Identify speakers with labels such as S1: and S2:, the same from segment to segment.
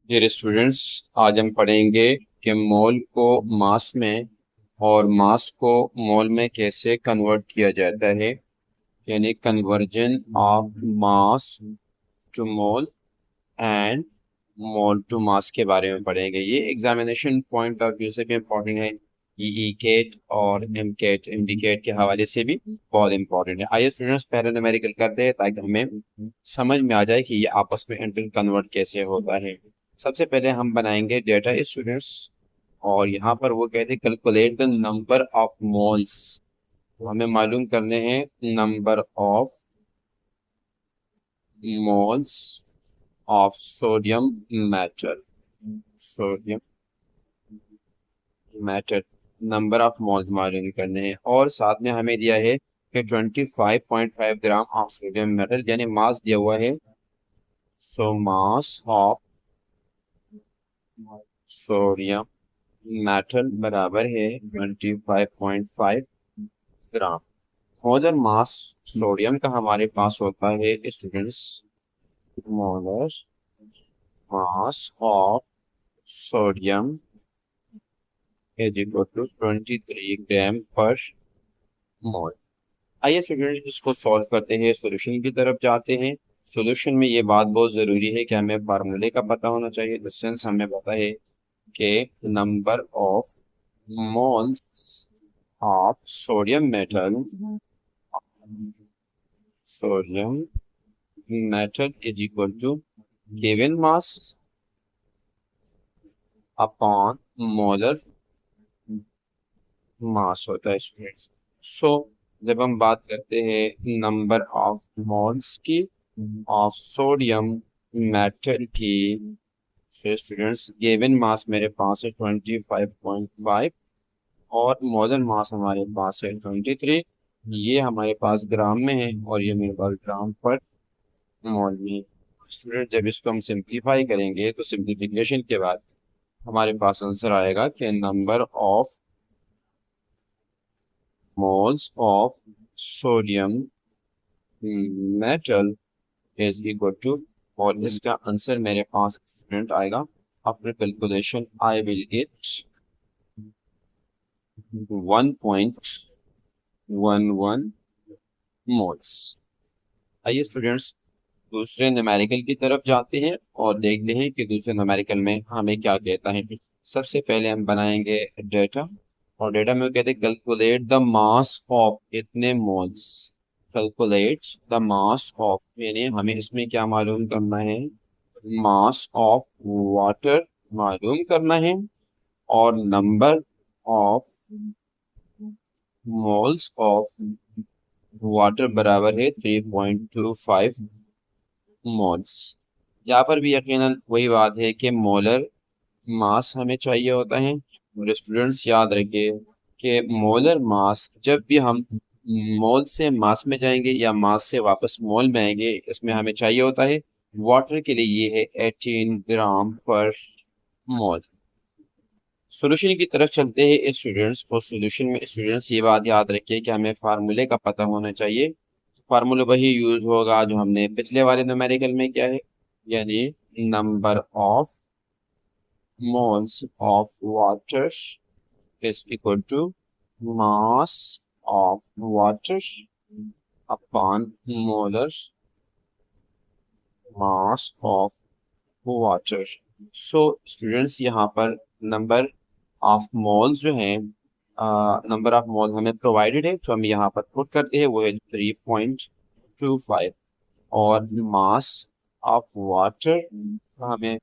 S1: Dear students, आज हम पढ़ेंगे कि मोल को मास में और मास को मोल में कैसे कन्वर्ट किया जाता है, यानी conversion of mass to mole and mole to mass के बारे में पढ़ेंगे। ये एग्जामिनेशन पॉइंट ऑफ व्यू से भी इम्पोर्टेंट है। ई केट और एम केट इंडिकेट के हवाले से भी बहुत इंपॉर्टेंट है। आइए स्टूडेंट्स पहले न्यूमेरिकल करते हैं ताकि हमें समझ में आ जाए कि ये आपस में इंटर कन्वर्ट कैसे होता है। सबसे पहले हम बनाएंगे डेटा स्टूडेंट्स, और यहाँ पर वो कहते हैं calculate the number of moles. हमें मालूम करने हैं number of moles of sodium metal. Sodium metal number of moles मालूम करने हैं, और साथ में हमें दिया है कि 25.5 ग्राम ऑफ सोडियम मेटल, यानी मास दिया हुआ है। सो मास ऑफ सोडियम मेटल बराबर है 25.5 ग्राम। मोलर मास सोडियम का हमारे पास होता है students, molar mass of sodium is equal to 23 gram per mole. आइए स्टूडेंट्स इसको सॉल्व करते हैं, सॉल्यूशन की तरफ जाते हैं। सॉल्यूशन में ये बात बहुत ज़रूरी है कि हमें फार्मूले का पता होना चाहिए। तो सिंस हमें पता है कि number of moles of sodium metal, sodium metal is equal to given mass upon molar mass होता है स्टूडेंट्स। सो जब हम बात करते हैं नंबर ऑफ मोल्स की ऑफ सोडियम मेटल की, सो स्टूडेंट्स गिवन मास मेरे पास है 25.5 और मोलर मास हमारे पास है 23। ये हमारे पास ग्राम में है और ये मेरे पास ग्राम पर मोल में। स्टूडेंट जब इसको हम सिंप्लीफाई करेंगे तो सिंप्लीफिकेशन के बाद हमारे पास आंसर आएगा कि number of moles of sodium metal is equal to, और इसका आंसर मेरे पास स्टूडेंट आएगा after calculation I will gate 1.11 moles. आइए स्टूडेंट्स दूसरे न्यूमेरिकल की तरफ जाते हैं और देखते हैं कि दूसरे न्यूमेरिकल में हमें क्या कहता है। सबसे पहले हम बनाएंगे डेटा, और डेटा में वो कहते हैं कैलकुलेट द मास ऑफ इतने moles. Calculate the mass of, यानी हमें इसमें क्या मालूम करना है, मास ऑफ वाटर मालूम करना है, और number of moles of water बराबर है 3.25 मोल्स। यहाँ पर भी यकीनन वही बात है कि मोलर मास हमें चाहिए होता है। और स्टूडेंट्स याद रखिए कि मोलर मास जब भी हम मोल से मास में जाएंगे या मास से वापस मोल में आएंगे, इसमें हमें चाहिए होता है वाटर के लिए ये है 18 ग्राम पर मोल। सॉल्यूशन की तरफ चलते हैं स्टूडेंट्स, और सॉल्यूशन में स्टूडेंट्स ये बात याद रखिए कि हमें फार्मूले का पता होना चाहिए। फार्मूला वही यूज होगा जो हमने पिछले वाले न्यूमेरिकल में किया है, यानी number of moles of water is equal to mass of water upon molar mass of water। So students यहाँ पर नंबर ऑफ मोल्स जो है, नंबर ऑफ मोल हमें प्रोवाइडेड है, तो हम यहाँ पर पुट करते हैं, वो है 3.25, और मास ऑफ वाटर हमें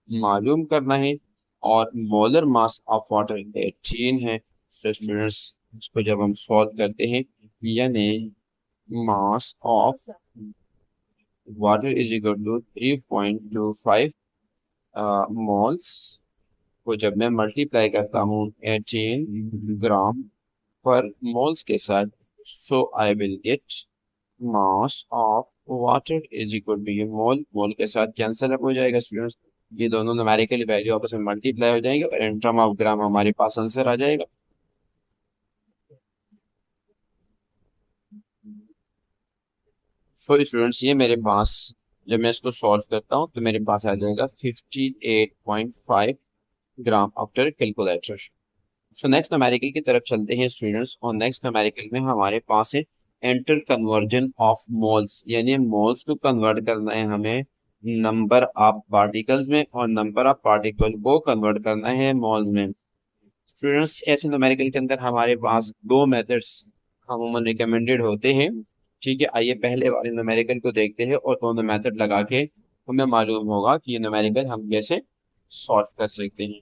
S1: मालूम करना है, और मोलर मास ऑफ वाटर 18 है। सो स्टूडेंट्स इसको जब हम सॉल्व करते हैं, यानी mass of water is equal to 3.25 moles को जब मैं मल्टीप्लाई करता हूँ 18 ग्राम पर मोल्स के साथ, so I will get mass of water is equal to, ये मोल मोल के साथ कैंसिल अप हो जाएगा स्टूडेंट्स, ये दोनों न्यूमेरिकल वैल्यू आपस में मल्टीप्लाई हो जाएंगे और इन टर्म ऑफ ग्राम हमारे पास आंसर आ जाएगा। सो स्टूडेंट्स ये मेरे पास जब मैं इसको सॉल्व करता हूँ तो मेरे पास आ जाएगा 58.5 gram after calculator. So next numerical की तरफ चलते हैं स्टूडेंट्स, और नेक्स्ट न्यूमेरिकल में हमारे पास है एंटर कन्वर्जन ऑफ मोल्स, यानी मोल्स को कन्वर्ट करना है हमें नंबर ऑफ पार्टिकल्स में, और नंबर ऑफ पार्टिकल को कन्वर्ट करना है मोल्स में। स्टूडेंट्स ऐसे न्यूमेरिकल के अंदर हमारे पास दो मेथड्स अमूमन रिकमेंडेड होते हैं। ठीक है, आइए पहले वाले न्यूमेरिकल को देखते हैं और दोनों मेथड लगा के हमें मालूम होगा कि ये न्यूमेरिकल हम कैसे सॉल्व कर सकते हैं।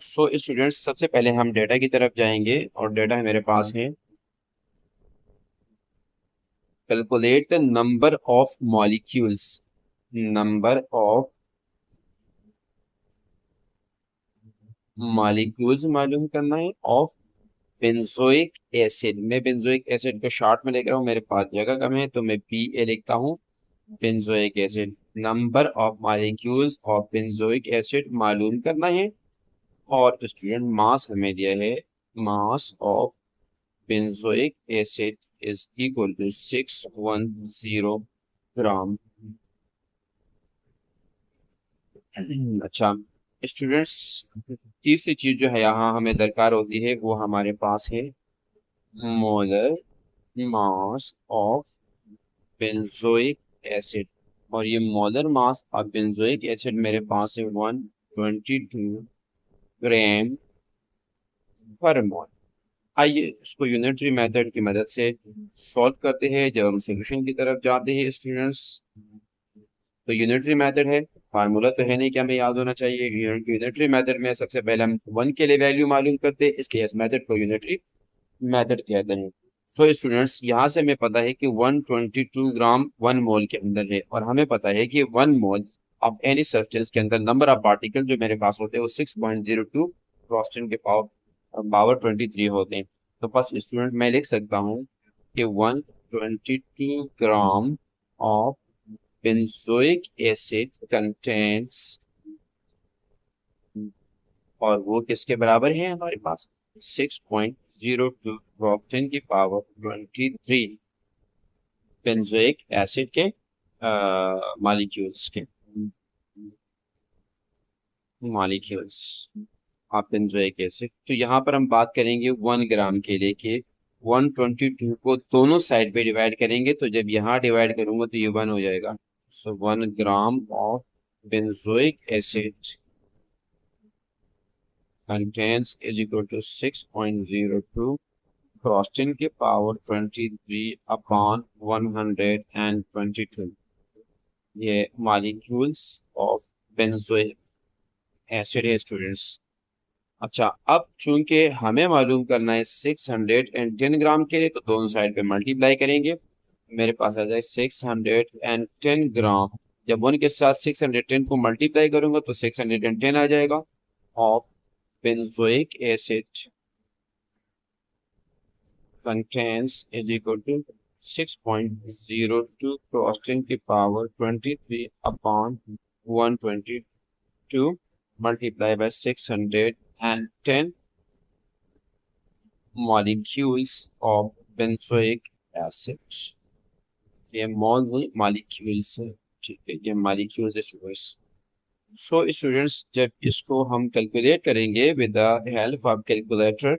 S1: सो स्टूडेंट्स सबसे पहले हम डेटा की तरफ जाएंगे, और डेटा मेरे पास है calculate the number of molecules, number of molecules मालूम करना है ऑफ बेंजोइक एसिड। मैं बेंजोइक एसिड को शॉर्ट में लिख रहा हूँ, मेरे पास जगह कम है तो मैं PA लिखता हूँ, benzoic acid. Number of molecules of benzoic acid मालूम करना है, और स्टूडेंट मास हमें दिया है, mass of benzoic acid is equal to 610 gram. अच्छा स्टूडेंट्स, तीसरी चीज जो है यहाँ हमें दरकार होती है वो हमारे पास है molar mass of benzoic acid, और ये molar mass of benzoic acid मेरे पास है 122 ग्राम पर मोल। आइए इसको यूनिटरी मेथड की मदद से सॉल्व करते हैं। जब हम सॉल्यूशन की तरफ जाते हैं स्टूडेंट्स, तो यूनिटरी मेथड है, फार्मूला तो है नहीं कि हमें याद होना चाहिए। यूनिटरी मेथड में सबसे पहले हम 1 के लिए वैल्यू मालूम करते हैं, इसलिए इस मेथड को यूनिटरी मेथड कहते हैं। सो स्टूडेंट्स यहाँ से हमें पता है कि 122 ग्राम 1 मोल के अंदर है, और हमें पता है कि 1 मोल ऑफ एनी सब्सटेंस के अंदर नंबर ऑफ पार्टिकल जो मेरे पास होते हैं वो 6.02 क्रॉस 10 के पावर 23 होते हैं। तो बस स्टूडेंट मैं लिख सकता हूँ कि 122 gram of benzoic acid contents, और वो किसके बराबर है हमारे पास 6.02 क्रॉस 10 की पावर 23 बेंजोइक एसिड के मॉलिक्यूल्स के मॉलिक्यूल्स ऑफ बेंजोइक एसिड। तो यहाँ पर हम बात करेंगे 1 ग्राम के लिए कि 122 को दोनों साइड पे डिवाइड करेंगे, तो जब यहाँ डिवाइड करूंगा तो ये 1 हो जाएगा। सो 1 gram of benzoic acid contains is equal to 6.02 cross 10 के पावर 23 अपॉन 122। ये मॉलिक्यूल्स ऑफ बेंजोइक एसिड है स्टूडेंट्स। अच्छा अब चूंकि हमें मालूम करना है 610 ग्राम के लिए, तो दोनों साइड पे मल्टीप्लाई करेंगे, मेरे पास आ जाए 610 ग्राम। जब 1 के साथ 610 को मल्टीप्लाई करूंगा तो 610 आ जाएगा of benzoic acid contains is equal to 6.02 cross 10 की power 23 upon 122 multiplied by 610 molecules of benzoic acid। ये मोल हुई मॉलिक्यूल्स, ठीक है, ये मॉलिक्यूल्स। सो स्टूडेंट्स जब इसको हम कैलकुलेट करेंगे with the help of calculator,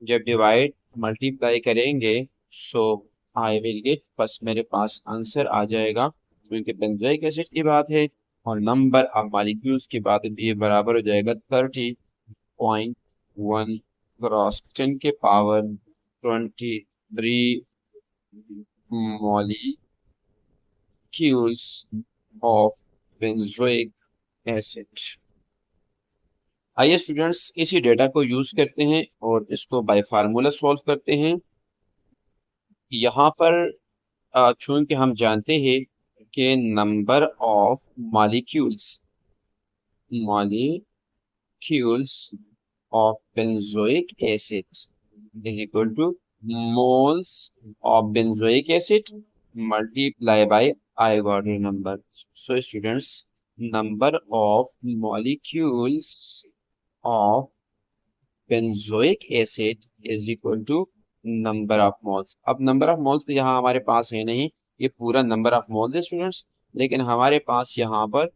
S1: जब डिवाइड मल्टीप्लाई करेंगे, सो आई विल गेट, बस मेरे पास आंसर आ जाएगा, क्योंकि बेंजोइक एसिड की बात है और नंबर ऑफ मॉलिक्यूल्स की बात है, तो ये बराबर हो जाएगा 30.1 क्रॉस 10 के power 23 molecules of benzoic acid। आइए स्टूडेंट्स इसी डेटा को यूज करते हैं और इसको बाय फार्मूला सॉल्व करते हैं। यहाँ पर चूंकि हम जानते हैं कि number of molecules of benzoic acid is equal to moles of benzoic acid multiply by Avogadro number. So students number of molecules of benzoic acid is equal to number of moles। अब number of moles तो यहाँ हमारे पास है नहीं, ये पूरा number of moles है students, लेकिन हमारे पास यहाँ पर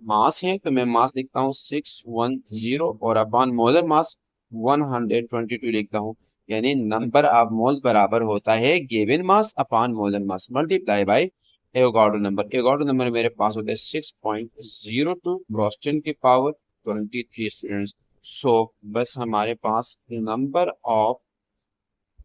S1: मास है, तो मैं मास लिखता हूँ 610 और अपॉन मोलर मास 122 लिखता हूँ। यानी नंबर ऑफ मोल बराबर होता है given mass upon molar mass multiply by Avogadro number. Avogadro number मेरे पास होता है 6.02 क्रॉस 10 की पावर 23 स्टूडेंट्स। सो बस हमारे पास number of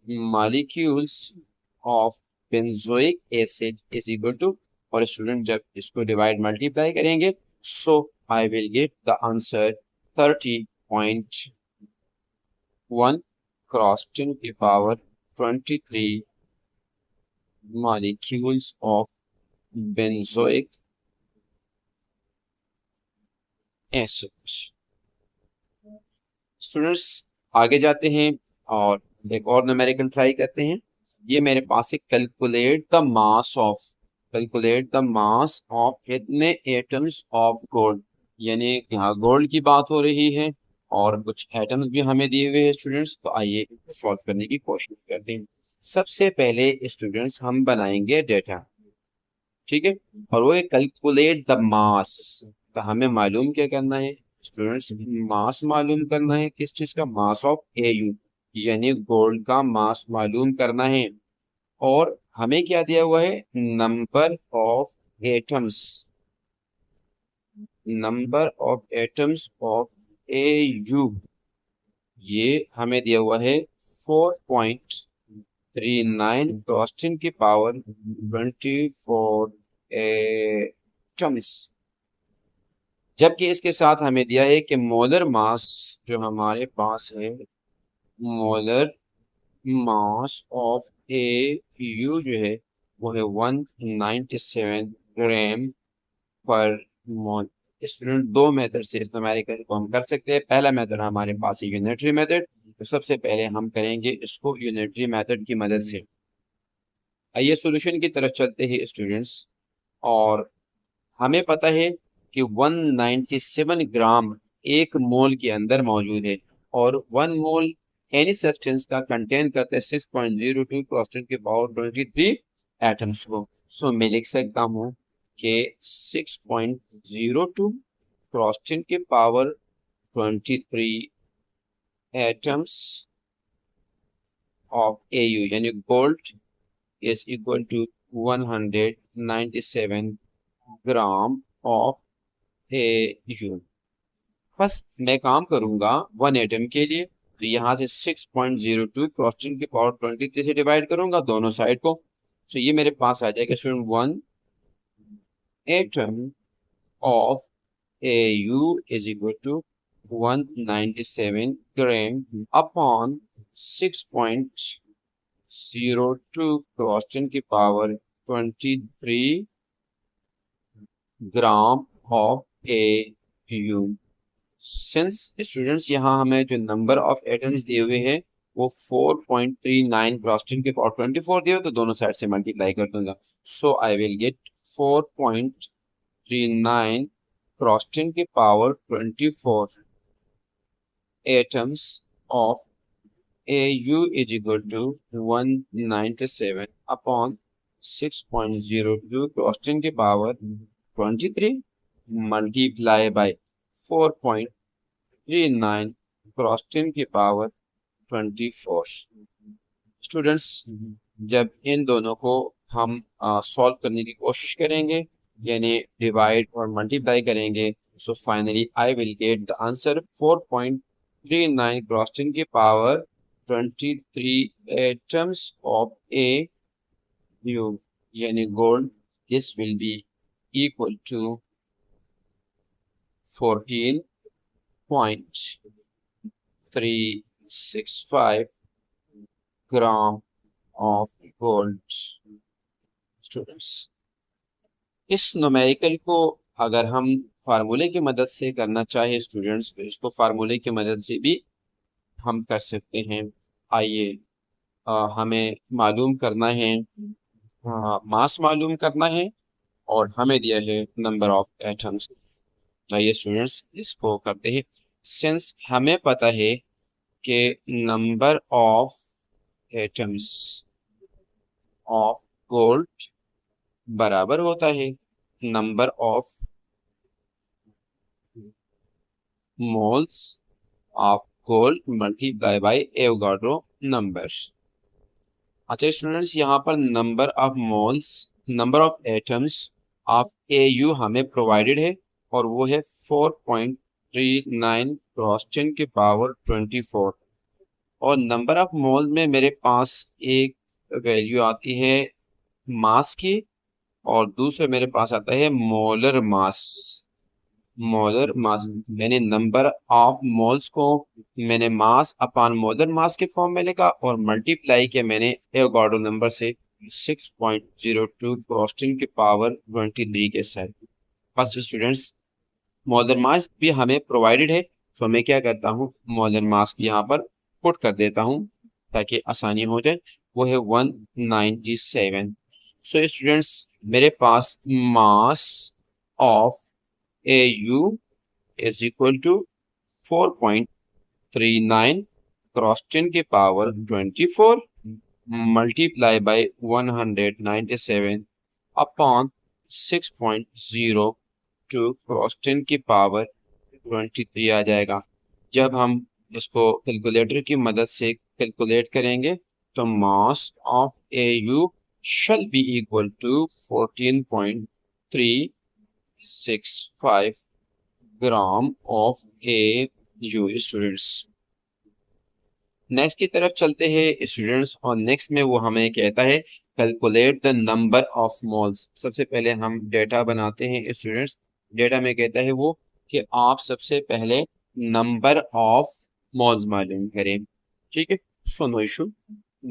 S1: molecules of benzoic acid is equal to, और स्टूडेंट जब इसको डिवाइड मल्टीप्लाई करेंगे so I will get the answer 30.1 cross 10 की power 23 molecules of benzoic acid. Students आगे जाते हैं और एक और न्यूमेरिकल ट्राई करते हैं। ये मेरे पास है कैलकुलेट द मास ऑफ कितने एटम्स ऑफ गोल्ड, यानी यहाँ गोल्ड की बात हो रही है और कुछ एटम्स भी हमें दिए हुए हैं स्टूडेंट्स। तो आइए इनको सॉल्व करने की कोशिश करते हैं। सबसे पहले स्टूडेंट्स हम बनाएंगे डेटा, ठीक है, और वो है कैलकुलेट द मास। तो हमें मालूम क्या करना है स्टूडेंट्स, मास मालूम करना है। किस चीज का? मास ऑफ एयू, यानी गोल्ड का मास मालूम करना है। और हमें क्या दिया हुआ है? Number of atoms, number of atoms of AU, ये हमें दिया हुआ है 4.39 क्रॉस 10 की पावर 24 एटम्स। जबकि इसके साथ हमें दिया है कि मोलर मास जो हमारे पास है, molar mass of A you जो है वो है 197 ग्राम पर मोल। स्टूडेंट दो मेथड से इस न्यूमेरिकल को हम कर सकते हैं। पहला मेथड हमारे पास है यूनिटरी मेथड, तो सबसे पहले हम करेंगे इसको यूनिटरी मेथड की मदद से। आइए सॉल्यूशन की तरफ चलते हैं स्टूडेंट्स। और हमें पता है कि 197 ग्राम एक मोल के अंदर मौजूद है, और 1 मोल एनी सब्सटेंस का कंटेन करते हैं 6.02 क्रॉस 10 की पावर 23 एटम्स को। सो मैं लिख सकता हूँ कि 6.02 क्रॉस 10 की पावर 23 एटम्स ऑफ AU यानी gold is equal to 197 gram of AU। First मैं काम करूंगा 1 एटम के लिए, तो यहाँ से 6.02 क्रॉस 10 की पावर 23 से डिवाइड करूंगा दोनों साइड को। सो ये मेरे पास आ जाएगा student 1 atom of AU is equal to 197 gram upon 6.02 cross 10 की power 23 gram of AU। Since students यहाँ हमें जो नंबर ऑफ एटम्स दिए हुए हैं वो 4.39 क्रॉस 10 के पावर 24 दिए, तो दोनों साइड से मल्टीप्लाई कर दूंगा। सो आई विल गेट 4.39 क्रॉस 10 के power 24 atoms of AU is equal to 197 upon 6.02 cross 10 के पावर 23 मल्टीप्लाई बाय 4.39 क्रॉस 10 की पावर 24। स्टूडेंट्स जब इन दोनों को हम सॉल्व करने की कोशिश करेंगे, यानी डिवाइड और मल्टीप्लाई करेंगे, so finally I will get the answer 4.39 cross 10 की पावर 23 एटम्स ऑफ AU यानी gold. This will be equal to 14.365 gram of gold. Students इस न्यूमेरिकल को अगर हम फार्मूले की मदद से करना चाहे स्टूडेंट्स, तो इसको फार्मूले की मदद से भी हम कर सकते हैं। आइए हमें मालूम करना है, मास मालूम करना है, और हमें दिया है नंबर ऑफ एटम्स। आइए स्टूडेंट्स इसको करते हैं। सिंस हमें पता है कि number of atoms of gold बराबर होता है number of moles of gold multiply by Avogadro number. अच्छा स्टूडेंट्स, यहाँ पर number of moles, number of atoms of AU हमें प्रोवाइडेड है और वो है 4.39 क्रॉस 10 की पावर 24। और नंबर ऑफ मोल में मेरे पास एक वैल्यू आती है मास की और दूसरा मेरे पास आता है मोलर मास। मोलर मास मैंने नंबर ऑफ मोल्स को मैंने मास अपॉन मोलर मास के फॉर्म में लिखा और मल्टीप्लाई किया मैंने एवोगाड्रो नंबर से 6.02 क्रॉस 10 की पावर 23 के साथ। फर्स्ट स्टूडेंट्स, मोलर मास भी हमें प्रोवाइडेड है, तो मैं क्या करता हूँ मोलर मास भी यहाँ पर पुट कर देता हूँ ताकि आसानी हो जाए। वो है 197। सो स्टूडेंट्स, मेरे पास mass of AU is equal to 4.39 cross 10 की power 24 multiply by 197 upon 6.02 cross 10 की पावर 23 आ जाएगा। जब हम इसको कैलकुलेटर की मदद से कैलकुलेट करेंगे तो मास of AU shall be equal to 14.365 gram of AU students. Next की तरफ चलते हैं स्टूडेंट्स और नेक्स्ट में वो हमें कहता है calculate the number of moles. सबसे पहले हम डेटा बनाते हैं स्टूडेंट्स। डेटा में कहता है वो कि आप सबसे पहले नंबर ऑफ मोल्स मालूम करें। ठीक है, so no issue.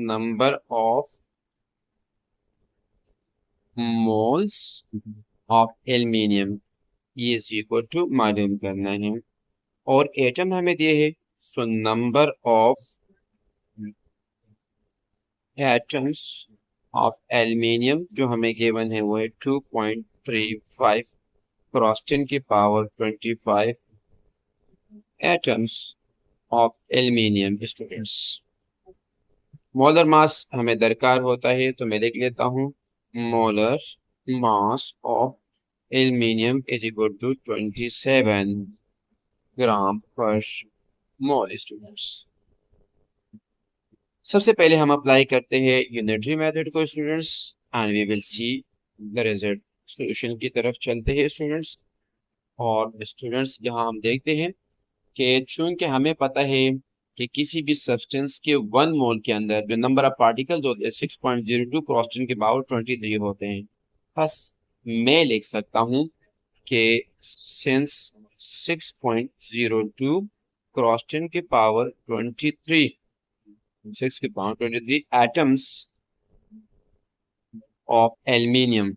S1: Number of moles of aluminium is equal to मालूम करना है और एटम हमें दिए है। So number of atoms of aluminium जो हमें गिवन है वो है 2.35 क्रॉस 10 की power 25 atoms of aluminium students. Molar mass हमें दरकार होता है तो मैं लिख लेता हूँ molar mass of aluminium is equal to 27 gram per mole students. सबसे पहले हम अप्लाई करते हैं यूनिटरी मेथड को students and we will see the result. Solution की तरफ चलते हैं स्टूडेंट्स और स्टूडेंट्स यहाँ हम देखते हैं कि चूंकि हमें पता है कि किसी भी सब्सटेंस के 1 मोल के अंदर जो नंबर ऑफ पार्टिकल्स होते हैं 6.02 क्रॉस 10 के पावर 23 होते हैं। बस मैं लिख सकता हूँ कि सिंस 6.02 क्रॉस 10 के पावर 23 6 के power 23 atoms of aluminium,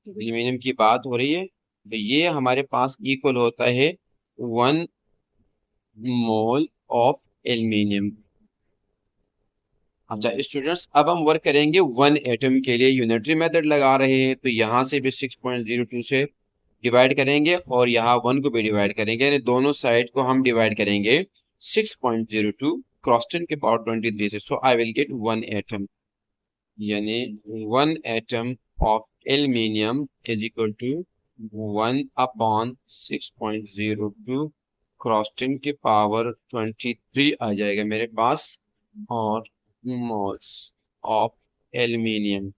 S1: aluminium की बात हो रही है, तो ये हमारे पास इक्वल होता है 1 मोल ऑफ एल्यूमिनियम। अच्छा स्टूडेंट्स, अब हम वर्क करेंगे 1 एटम के लिए। यूनिटरी मेथड लगा रहे हैं तो यहाँ से भी 6.02 से डिवाइड करेंगे और यहाँ 1 को भी डिवाइड करेंगे, यानी दोनों साइड को हम डिवाइड करेंगे 6.02 क्रॉस 10 के पावर 23 से। So I will get 1 atom, यानी 1 atom of aluminium is equal to 1 upon 6.02 cross 10 के पावर 23 आ जाएगा मेरे पास और मोल्स ऑफ एल्यूमिनियम।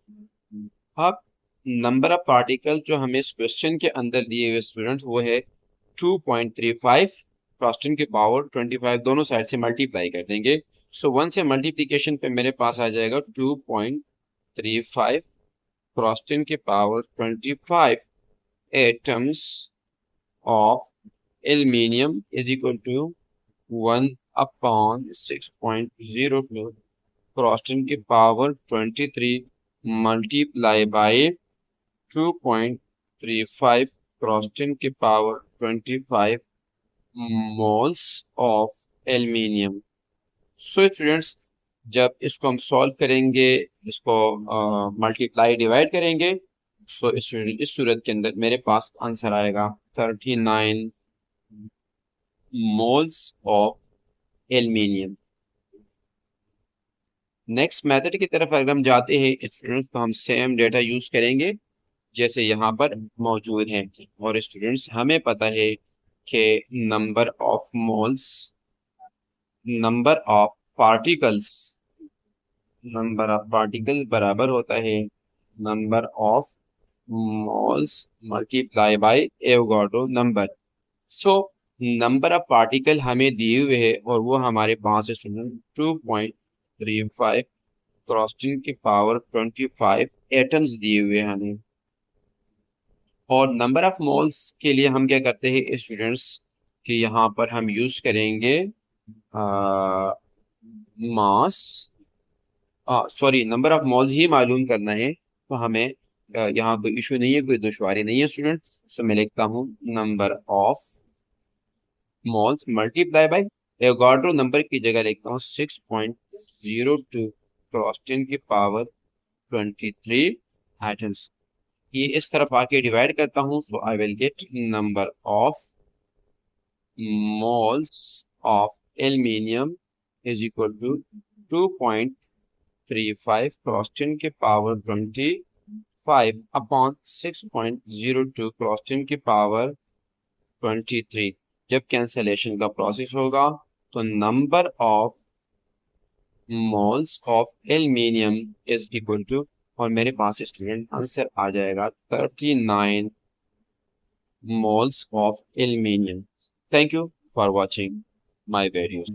S1: अब नंबर ऑफ पार्टिकल जो हमें इस क्वेश्चन के अंदर दिए हुए स्टूडेंट्स वो है 2.35 क्रॉस 10 के पावर 25, दोनों साइड से मल्टीप्लाई कर देंगे। सो 1 से मल्टीप्लीकेशन पे मेरे पास आ जाएगा 2.35 क्रॉस 10 के power 25 atoms of aluminium is equal to 1 upon 6.02 cross 10 की पावर 23 मल्टीप्लाई बाय 2.35 क्रॉस 10 की power 25 moles of aluminium. So students, जब इसको हम सॉल्व करेंगे, इसको मल्टीप्लाई डिवाइड करेंगे, सो स्टूडेंट इस सूरत के अंदर मेरे पास आंसर आएगा 39 moles of aluminium. Next method की तरफ अगर हम जाते हैं स्टूडेंट्स तो हम सेम डेटा यूज करेंगे जैसे यहाँ पर मौजूद हैं। और स्टूडेंट्स हमें पता है कि number of moles, number of particles, number of particle बराबर होता है number of moles multiply by Avogadro number. So number of particle हमें दिए हुए है और वो हमारे पास है स्टूडेंट 2.35 क्रॉस 10 की पावर 25 एटम्स दिए हुए हैं हमें। और नंबर ऑफ मोल्स के लिए हम क्या करते हैं स्टूडेंट्स कि यहाँ पर हम यूज करेंगे मास, सॉरी नंबर ऑफ मोल्स ही मालूम करना है तो हमें यहाँ कोई इशू नहीं है, कोई दुश्वारी नहीं है स्टूडेंट। सो मैं लिखता हूँ number of moles multiply by Avogadro number की जगह लिखता हूँ 6.02 क्रॉस 10 की पावर 23 एटम्स। ये इस तरफ आके डिवाइड करता हूँ so I will get number of moles of aluminium is equal to 2.35 cross 10 के पावर 25 अपॉन 6.02 क्रॉस 10 की पावर 23। जब कैंसलेशन का प्रोसेस होगा तो number of moles of aluminium is equal to, और मेरे पास स्टूडेंट आंसर आ जाएगा 39 moles of aluminium. Thank you for watching my videos.